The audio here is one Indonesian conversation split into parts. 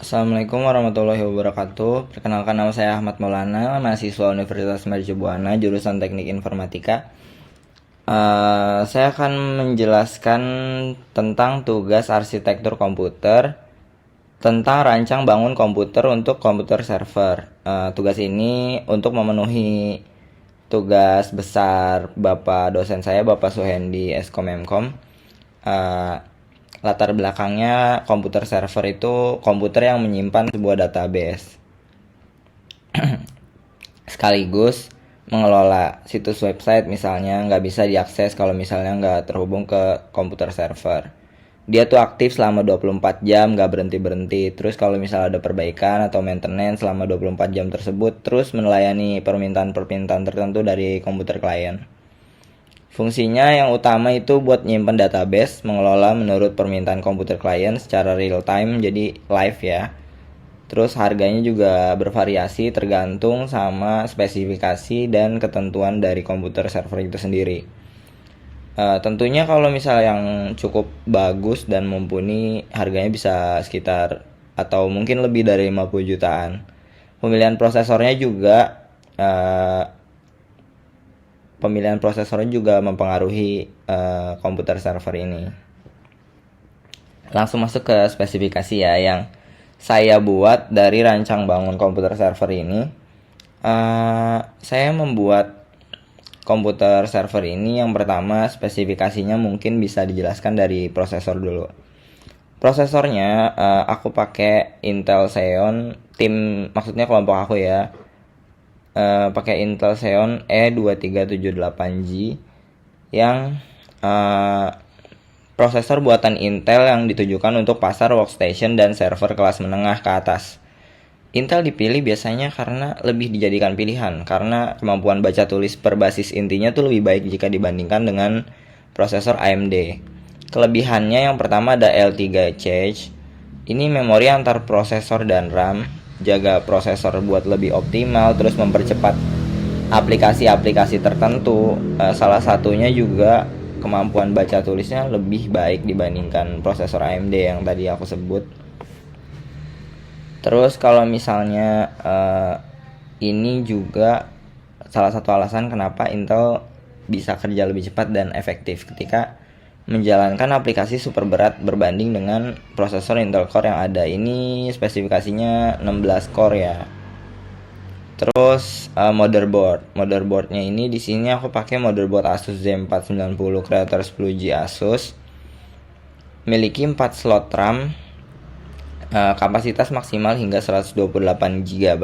Assalamualaikum warahmatullahi wabarakatuh. Perkenalkan, nama saya Ahmad Maulana, mahasiswa Universitas Mercubuana, jurusan Teknik Informatika. Saya akan menjelaskan tentang tugas arsitektur komputer, tentang rancang bangun komputer untuk komputer server. Tugas ini untuk memenuhi tugas besar Bapak dosen saya, Bapak Suhendi Eskom Mkom. Latar belakangnya, komputer server itu komputer yang menyimpan sebuah database sekaligus mengelola situs website. Misalnya nggak bisa diakses kalau misalnya nggak terhubung ke komputer server. Dia tuh aktif selama 24 jam, nggak berhenti-berhenti. Terus kalau misalnya ada perbaikan atau maintenance selama 24 jam tersebut, terus melayani permintaan-permintaan tertentu dari komputer klien. Fungsinya yang utama itu buat nyimpen database, mengelola menurut permintaan komputer klien secara real time, jadi live ya. Terus harganya juga bervariasi tergantung sama spesifikasi dan ketentuan dari komputer server itu sendiri. Tentunya kalau misalnya yang cukup bagus dan mumpuni, harganya bisa sekitar atau mungkin lebih dari 50 jutaan. Pemilihan prosesornya juga mempengaruhi komputer server ini. Langsung masuk ke spesifikasi ya, yang saya buat dari rancang bangun komputer server ini. Saya membuat komputer server ini, yang pertama spesifikasinya mungkin bisa dijelaskan dari prosesor dulu. Prosesornya aku pakai Intel Xeon, maksudnya kelompok aku ya, pakai Intel Xeon E2378G yang prosesor buatan Intel yang ditujukan untuk pasar workstation dan server kelas menengah ke atas. Intel dipilih biasanya karena lebih dijadikan pilihan, karena kemampuan baca tulis berbasis intinya tuh lebih baik jika dibandingkan dengan prosesor AMD. Kelebihannya yang pertama ada L3 Cache. Ini memori antar prosesor dan RAM, jaga prosesor buat lebih optimal, terus mempercepat aplikasi-aplikasi tertentu. Salah satunya juga kemampuan baca tulisnya lebih baik dibandingkan prosesor AMD yang tadi aku sebut. Terus kalau misalnya ini juga salah satu alasan kenapa Intel bisa kerja lebih cepat dan efektif ketika menjalankan aplikasi super berat berbanding dengan prosesor Intel Core yang ada. Ini spesifikasinya 16 core ya. Terus motherboardnya ini di sini aku pakai motherboard Asus Z490 Creator 10G Asus. Memiliki 4 slot RAM, kapasitas maksimal hingga 128 GB,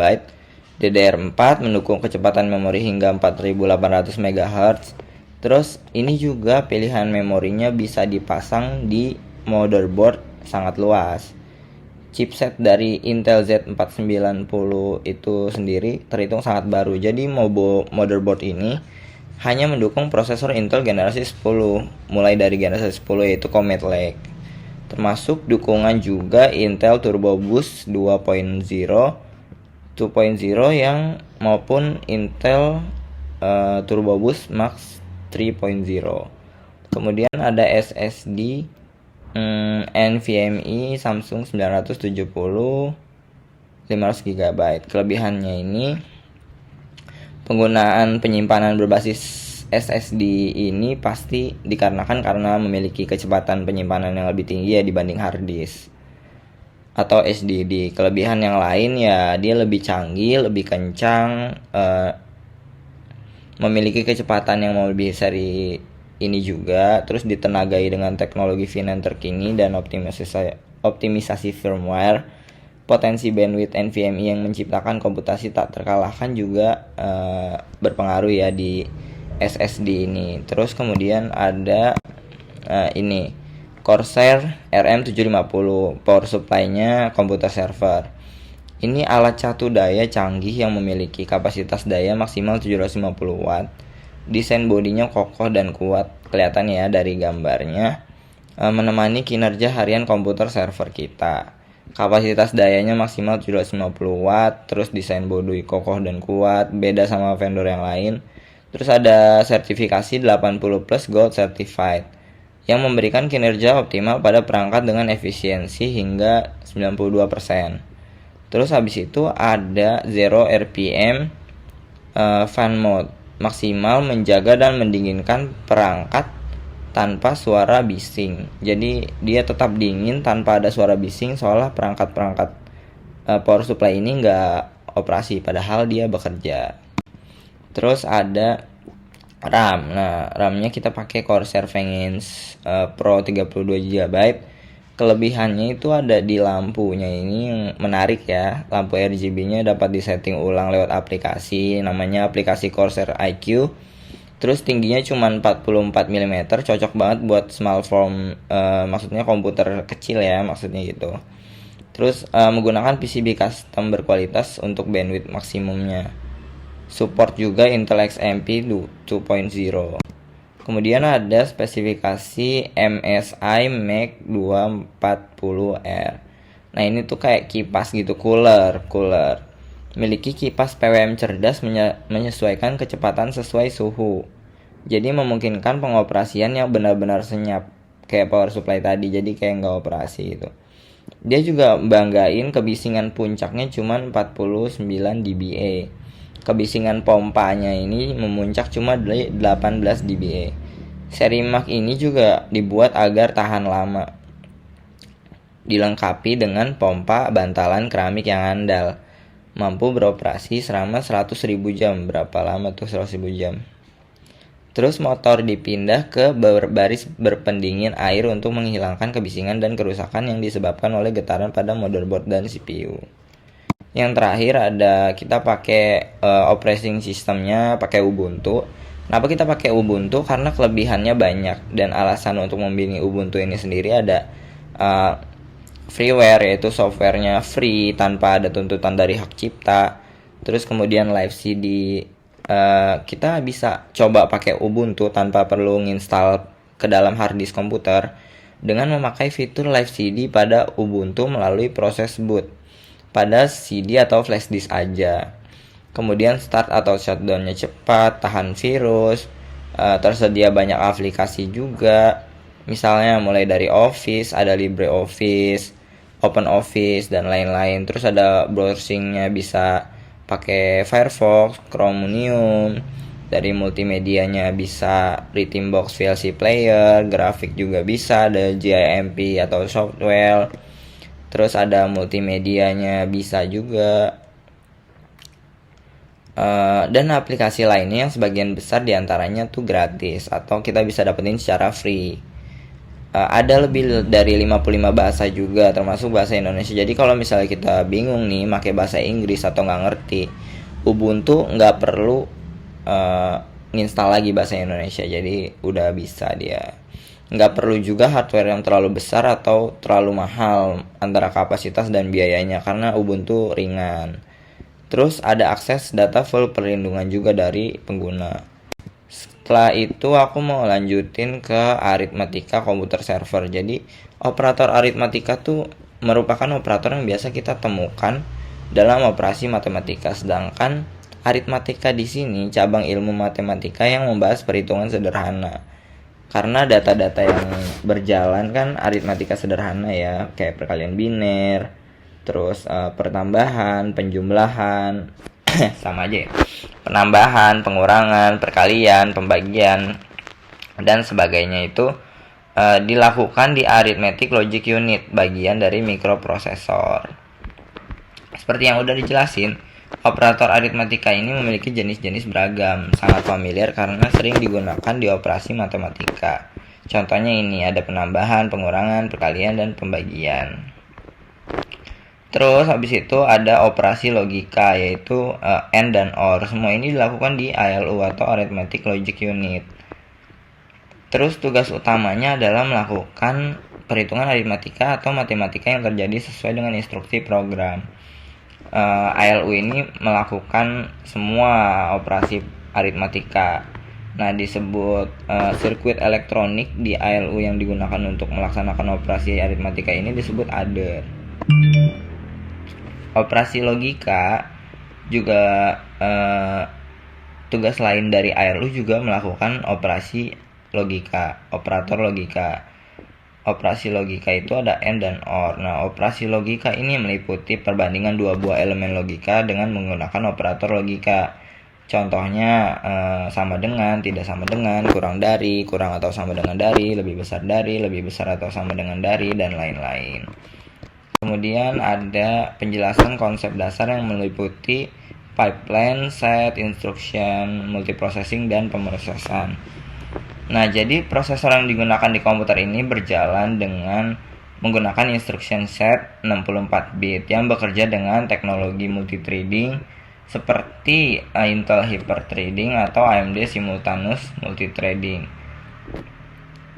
DDR4, mendukung kecepatan memori hingga 4800 MHz. Terus ini juga pilihan memorinya bisa dipasang di motherboard sangat luas. Chipset dari Intel Z490 itu sendiri terhitung sangat baru. Jadi motherboard ini hanya mendukung prosesor Intel generasi 10, mulai dari generasi 10 yaitu Comet Lake. Termasuk dukungan juga Intel Turbo Boost 2.0 yang maupun Intel Turbo Boost Max 3.0. Kemudian ada SSD NVMe Samsung 970 500 GB. Kelebihannya ini, penggunaan penyimpanan berbasis SSD ini pasti dikarenakan karena memiliki kecepatan penyimpanan yang lebih tinggi ya dibanding hard disk atau SSD. Kelebihan yang lain ya, dia lebih canggih, lebih kencang, memiliki kecepatan yang lebih seri ini juga, terus ditenagai dengan teknologi VNAND terkini dan optimisasi firmware. Potensi bandwidth NVMe yang menciptakan komputasi tak terkalahkan juga berpengaruh ya di SSD ini. Terus kemudian ada ini Corsair RM750, power supply-nya komputer server. Ini alat catu daya canggih yang memiliki kapasitas daya maksimal 750 watt. Desain bodinya kokoh dan kuat, kelihatan ya dari gambarnya, menemani kinerja harian komputer server kita. Kapasitas dayanya maksimal 750 watt, terus desain bodi kokoh dan kuat, beda sama vendor yang lain. Terus ada sertifikasi 80 plus Gold Certified. yang memberikan kinerja optimal pada perangkat dengan efisiensi hingga 92%. Terus habis itu ada 0 RPM fan mode, maksimal menjaga dan mendinginkan perangkat tanpa suara bising. Jadi dia tetap dingin tanpa ada suara bising, seolah perangkat-perangkat power supply ini nggak operasi padahal dia bekerja. Terus ada RAM. Nah, RAM-nya kita pakai Corsair Vengeance Pro 32 GB. Kelebihannya itu ada di lampunya ini yang menarik ya. Lampu RGB-nya dapat disetting ulang lewat aplikasi, namanya aplikasi Corsair IQ. Terus tingginya cuma 44 mm, cocok banget buat smartphone, maksudnya komputer kecil ya, maksudnya gitu. Terus menggunakan PCB custom berkualitas untuk bandwidth maksimumnya. Support juga Intel XMP 2.0. Kemudian ada spesifikasi MSI Max 240R. Nah, ini tuh kayak kipas gitu, cooler. Memiliki kipas PWM cerdas menyesuaikan kecepatan sesuai suhu. Jadi memungkinkan pengoperasian yang benar-benar senyap kayak power supply tadi, jadi kayak nggak operasi gitu. Dia juga banggain kebisingan puncaknya cuma 49 dBA. Kebisingan pompanya ini memuncak cuma 18 dBA. Seri Max ini juga dibuat agar tahan lama. Dilengkapi dengan pompa bantalan keramik yang andal. Mampu beroperasi selama 100.000 jam. Berapa lama tuh 100.000 jam? Terus motor dipindah ke baris berpendingin air untuk menghilangkan kebisingan dan kerusakan yang disebabkan oleh getaran pada motherboard dan CPU. Yang terakhir ada kita pakai operating systemnya pakai Ubuntu. Kenapa kita pakai Ubuntu? Karena kelebihannya banyak, dan alasan untuk memilih Ubuntu ini sendiri ada freeware, yaitu softwarenya free tanpa ada tuntutan dari hak cipta. Terus kemudian live CD, kita bisa coba pakai Ubuntu tanpa perlu nginstal ke dalam hard disk komputer dengan memakai fitur live CD pada Ubuntu melalui proses boot pada CD atau flash disk aja. Kemudian start atau shutdown-nya cepat, tahan virus, tersedia banyak aplikasi juga. Misalnya mulai dari Office, ada LibreOffice, OpenOffice, dan lain-lain. Terus ada browsing-nya bisa pakai Firefox, Chromium. Dari multimedianya bisa Rhythmbox VLC Player, grafik juga bisa, ada GIMP atau software. Terus ada multimedianya bisa juga, dan aplikasi lainnya yang sebagian besar diantaranya tuh gratis atau kita bisa dapetin secara free. Ada lebih dari 55 bahasa juga termasuk bahasa Indonesia. Jadi kalau misalnya kita bingung nih pakai bahasa Inggris atau nggak ngerti, Ubuntu nggak perlu nginstal lagi bahasa Indonesia, jadi udah bisa dia. Nggak perlu juga hardware yang terlalu besar atau terlalu mahal antara kapasitas dan biayanya, karena Ubuntu ringan. Terus ada akses data full perlindungan juga dari pengguna. Setelah itu aku mau lanjutin ke aritmatika komputer server. Jadi operator aritmatika tuh merupakan operator yang biasa kita temukan dalam operasi matematika. Sedangkan aritmatika di sini cabang ilmu matematika yang membahas perhitungan sederhana. Karena data-data yang berjalan kan aritmatika sederhana ya, kayak perkalian biner, terus pertambahan, penjumlahan, sama aja ya. Penambahan, pengurangan, perkalian, pembagian, dan sebagainya itu dilakukan di arithmetic logic unit, bagian dari mikroprosesor. Seperti yang udah dijelasin, operator aritmatika ini memiliki jenis-jenis beragam, sangat familiar karena sering digunakan di operasi matematika. Contohnya ini ada penambahan, pengurangan, perkalian, dan pembagian. Terus habis itu ada operasi logika, yaitu AND dan OR. Semua ini dilakukan di ALU atau Arithmetic Logic Unit. Terus tugas utamanya adalah melakukan perhitungan aritmatika atau matematika yang terjadi sesuai dengan instruksi program. ALU ini melakukan semua operasi aritmatika. Nah, disebut sirkuit elektronik di ALU yang digunakan untuk melaksanakan operasi aritmatika ini disebut adder. Operasi logika juga tugas lain dari ALU juga melakukan operasi logika, operator logika. Operasi logika itu ada AND dan OR. Nah, operasi logika ini meliputi perbandingan dua buah elemen logika dengan menggunakan operator logika. Contohnya sama dengan, tidak sama dengan, kurang dari, kurang atau sama dengan dari, lebih besar atau sama dengan dari, dan lain-lain. Kemudian ada penjelasan konsep dasar yang meliputi pipeline, set, instruction, multiprocessing, dan pemrosesan. Nah, jadi prosesor yang digunakan di komputer ini berjalan dengan menggunakan instruction set 64 bit yang bekerja dengan teknologi multithreading seperti Intel Hyper-Threading atau AMD Simultaneous Multithreading.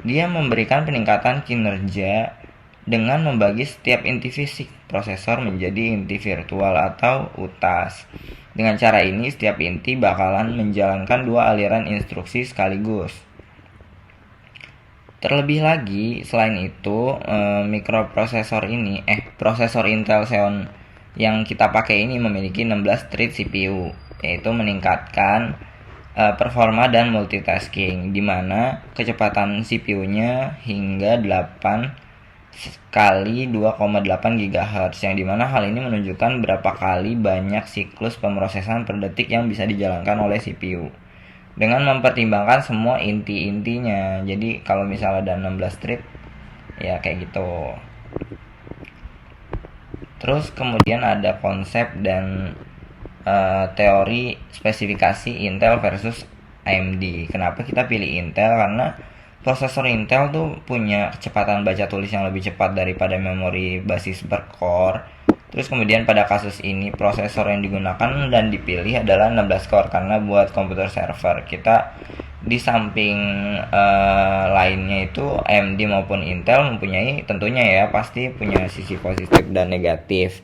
Dia memberikan peningkatan kinerja dengan membagi setiap inti fisik prosesor menjadi inti virtual atau UTAS. Dengan cara ini, setiap inti bakalan menjalankan dua aliran instruksi sekaligus. Terlebih lagi, selain itu, prosesor Intel Xeon yang kita pakai ini memiliki 16 thread CPU, yaitu meningkatkan performa dan multitasking, di mana kecepatan CPU-nya hingga 8 kali 2,8 GHz, yang dimana hal ini menunjukkan berapa kali banyak siklus pemrosesan per detik yang bisa dijalankan oleh CPU. Dengan mempertimbangkan semua inti-intinya. Jadi kalau misalnya ada 16 thread, ya kayak gitu. Terus kemudian ada konsep dan teori spesifikasi Intel versus AMD. Kenapa kita pilih Intel? Karena prosesor Intel tuh punya kecepatan baca tulis yang lebih cepat daripada memori basis bercore. Terus kemudian pada kasus ini prosesor yang digunakan dan dipilih adalah 16 core karena buat komputer server kita di samping lainnya itu AMD maupun Intel mempunyai tentunya ya pasti punya sisi positif dan negatif.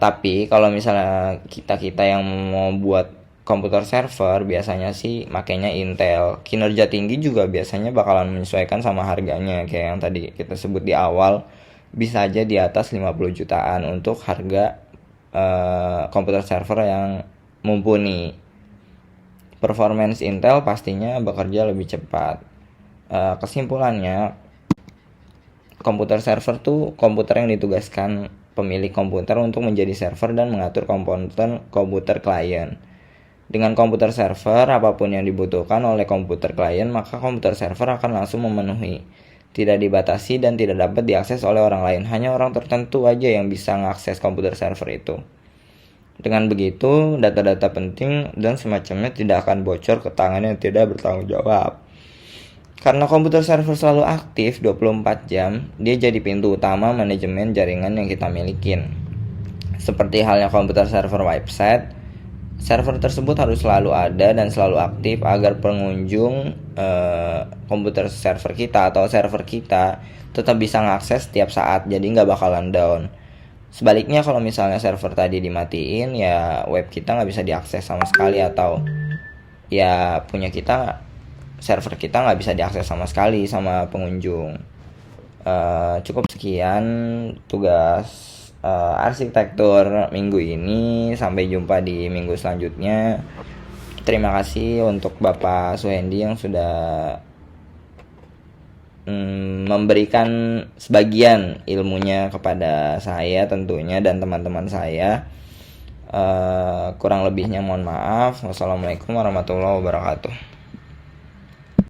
Tapi kalau misalnya kita yang mau buat komputer server biasanya sih makainya Intel. Kinerja tinggi juga biasanya bakalan menyesuaikan sama harganya kayak yang tadi kita sebut di awal. Bisa aja di atas 50 jutaan untuk harga komputer server yang mumpuni. Performance Intel pastinya bekerja lebih cepat. Kesimpulannya, komputer server tuh komputer yang ditugaskan pemilik komputer untuk menjadi server dan mengatur komputer klien. Dengan komputer server, apapun yang dibutuhkan oleh komputer klien, maka komputer server akan langsung memenuhi. Tidak dibatasi dan tidak dapat diakses oleh orang lain. Hanya orang tertentu aja yang bisa mengakses komputer server itu. Dengan begitu, data-data penting dan semacamnya tidak akan bocor ke tangan yang tidak bertanggung jawab. Karena komputer server selalu aktif 24 jam, dia jadi pintu utama manajemen jaringan yang kita milikin. Seperti halnya komputer server website, server tersebut harus selalu ada dan selalu aktif agar pengunjung komputer server kita atau server kita tetap bisa mengakses setiap saat, jadi nggak bakalan down. Sebaliknya kalau misalnya server tadi dimatiin, ya web kita nggak bisa diakses sama sekali atau ya server kita nggak bisa diakses sama sekali sama pengunjung. Cukup sekian tugas arsitektur minggu ini. Sampai jumpa di minggu selanjutnya. Terima kasih untuk Bapak Suhendi yang sudah memberikan sebagian ilmunya kepada saya tentunya dan teman-teman saya. Kurang lebihnya mohon maaf. Wassalamualaikum warahmatullahi wabarakatuh.